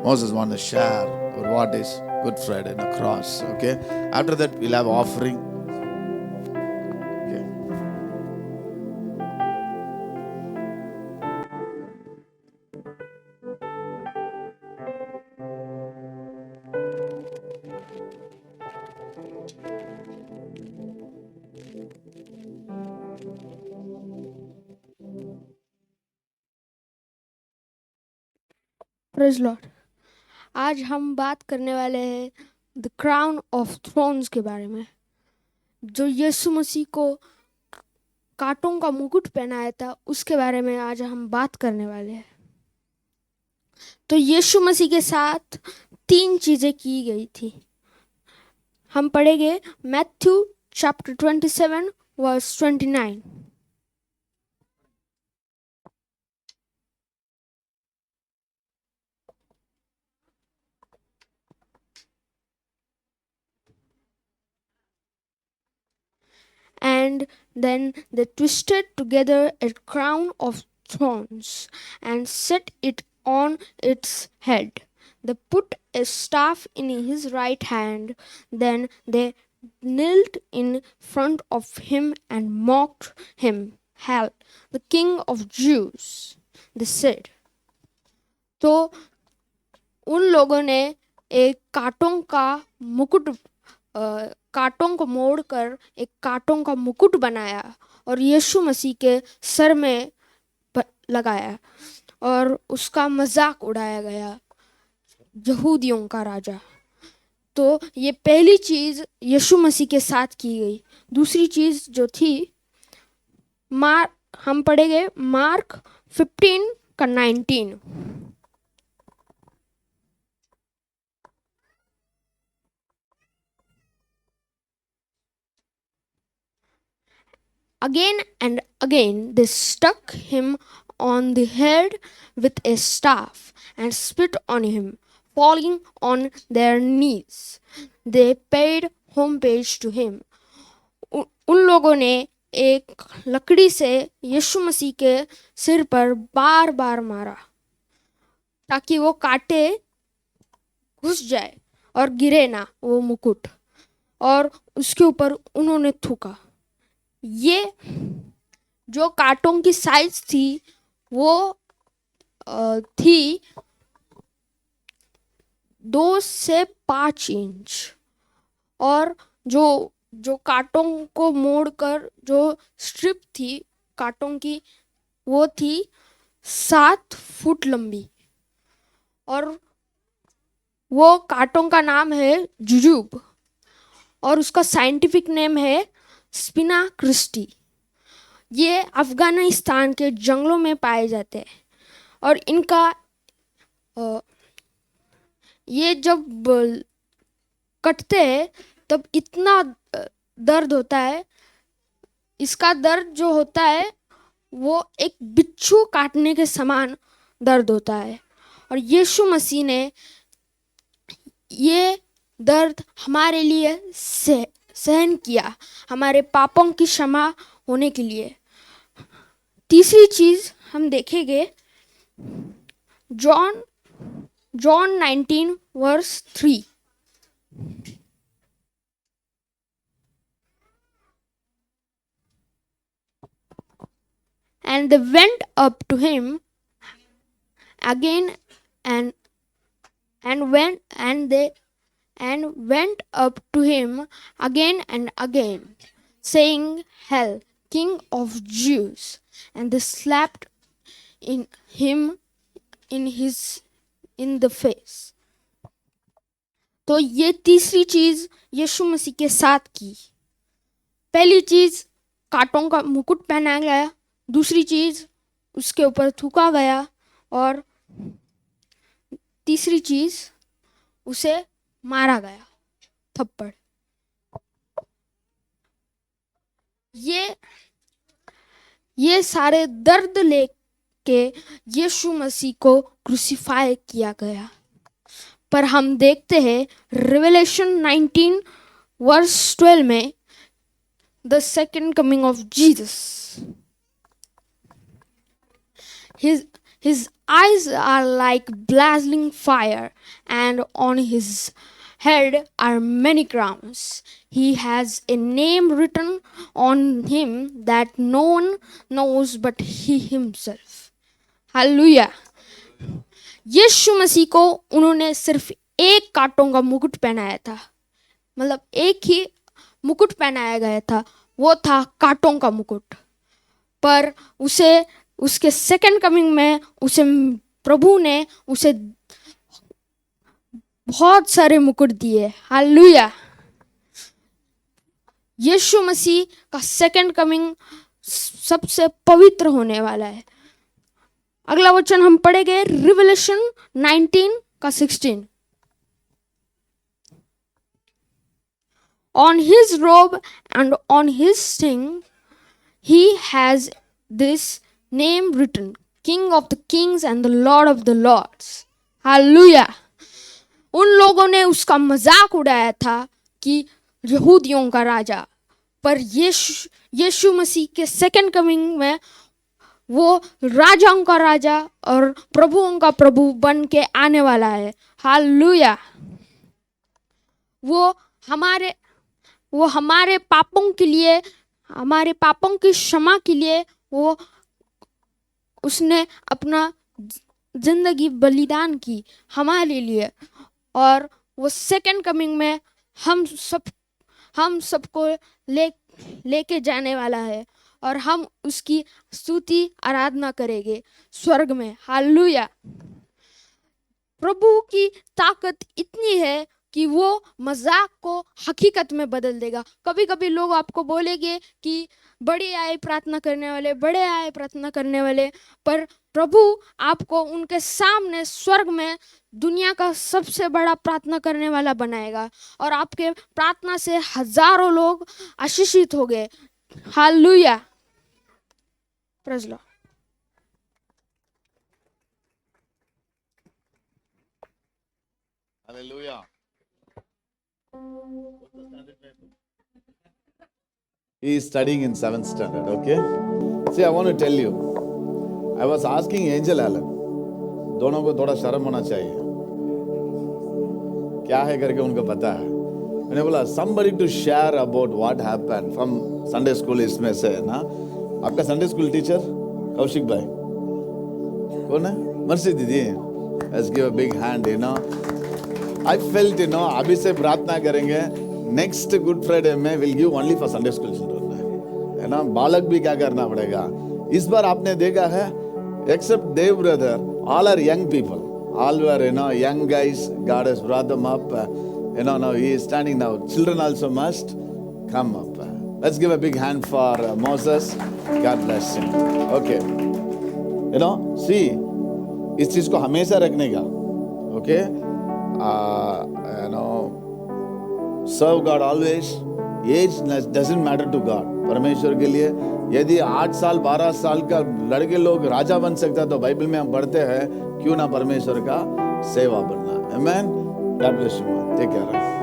Moses want to share what is Good Friday, the cross. Okay. After that, we'll have offering. Okay. Praise Lord. आज हम बात करने वाले हैं the crown of thrones के बारे में, जो यीशु मसीह को कांटों का मुकुट पहनाया था, उसके बारे में आज हम बात करने वाले हैं। तो यीशु मसीह के साथ 3 चीजें की गई थी। हम पढ़ेंगे Matthew chapter 27 verse 29। And then they twisted together a crown of thorns and set it on its head. They put a staff in his right hand. Then they knelt in front of him and mocked him. Hail, the King of Jews, they said. तो उन लोगों ने एक कांटों का मुकुट कांटों को मोड़कर एक कांटों का मुकुट बनाया और यीशु मसीह के सर में लगाया और उसका मजाक उड़ाया गया, यहूदियों का राजा। तो ये पहली चीज यीशु मसीह के साथ की गई। दूसरी चीज जो थी, हम पढ़ेंगे मार्क 15 का 19। Again and again they struck him on the head with a staff and spit on him, falling on their knees. They paid homage to him. उन लोगों ने एक लकड़ी से यीशु मसीह के सिर पर बार बार मारा ताकि वो कांटे घुस जाए और गिरे ना वो मुकुट, और उसके ऊपर उन्होंने थूका। ये जो कांटों की साइज थी वो थी 2 से 5 इंच, और जो कांटों को मोड़कर जो स्ट्रिप थी कांटों की वो थी 7 फुट लंबी, और वो कांटों का नाम है जुजुब और उसका साइंटिफिक नेम है स्पिना क्रिस्टी। ये अफगानिस्तान के जंगलों में पाए जाते हैं और इनका ये जब कटते हैं तब इतना दर्द होता है। इसका दर्द जो होता है वो एक बिच्छू काटने के समान दर्द होता है, और यीशु मसीह ने ये दर्द हमारे लिए सहन किया, हमारे पापों की क्षमा होने के लिए। तीसरी चीज हम देखेंगे John 19 verse 3। And they went up to him again and went up to him again and again, saying, Hail, King of Jews! And they slapped him in the face. तो ये तीसरी चीज यीशु मसीह के साथ की। पहली चीज कांटों का मुकुट पहनाया गया, दूसरी चीज उसके ऊपर थूका गया, और तीसरी चीज उसे मारा गया थप्पड़। ये सारे दर्द लेके यीशु मसीह को क्रूसिफाई किया गया। पर हम देखते हैं रिवेलेशन 19 वर्स 12 में the second coming of Jesus, His eyes are like blazing fire, and on his head are many crowns. He has a name written on him that no one knows but he himself. Hallelujah. यीशु मसीह को उन्होंने सिर्फ एक कांटों का मुकुट पहनाया था, मतलब एक ही मुकुट पहनाया गया था, वो था कांटों का मुकुट। पर उसे उसके सेकंड कमिंग में उसे प्रभु ने उसे बहुत सारे मुकुट दिए। हालेलुया। यीशु मसीह का सेकंड कमिंग सबसे पवित्र होने वाला है। अगला वचन हम पढ़ेंगे रिवलेशन 19 का 16। On his robe and on his sting he has this name written, King of the Kings and the Lord of the Lords. Hallelujah. उन लोगों ने उसका मजाक उड़ाया था कि यहूदियों का राजा, पर यीशु मसीह के सेकंड कमिंग में वो राजाओं का राजा और प्रभुओं का प्रभु बन के आने वाला है। हालेलुया। वो हमारे पापों के लिए, हमारे पापों की क्षमा के लिए वो उसने अपना जिंदगी बलिदान की हमारे लिए, और वो सेकंड कमिंग में हम सबको लेके जाने वाला है, और हम उसकी स्तुति आराधना करेंगे स्वर्ग में। हालेलुया। प्रभु की ताकत इतनी है कि वो मजाक को हकीकत में बदल देगा। कभी कभी लोग आपको बोलेंगे कि बड़े आए प्रार्थना करने वाले, बड़े आए प्रार्थना करने वाले, पर प्रभु आपको उनके सामने स्वर्ग में दुनिया का सबसे बड़ा प्रार्थना करने वाला बनाएगा, और आपके प्रार्थना से हजारों लोग आशीषित हो गए। Hallelujah. Praise Lord. Hallelujah. He is studying in 7th standard, okay? See, I want to tell you, I was asking Angel Allen, दोनों को थोड़ा शर्म होना चाहिए, क्या है करके उनको पता है। मैंने बोला somebody to share about what happened from Sunday school इसमें से ना, आपका संडे स्कूल टीचर कौशिक भाई कौन है? मर्सी दीदी। Let's give a big hand, you know. I felt, you know, अभी से प्रार्थना करेंगे, नेक्स्ट गुड फ्राइडे में will give only for Sunday school children, है ना। बालक भी क्या करना पड़ेगा। इस बार आपने देखा है, except Dev brother, all are young people, all were, you know, young guys. God has brought them up, you know, now he is standing now. Children also must come up. Let's give a big hand for Moses. God bless him. Okay, you know, see, इस चीज को हमेशा रखने का, okay, you know, serve God always. Age doesn't matter to God. परमेश्वर के लिए यदि 8 साल 12 साल का लड़के लोग राजा बन सकता, तो बाइबल में हम पढ़ते हैं, क्यों ना परमेश्वर का सेवा बनना। Amen. God bless you. Take care.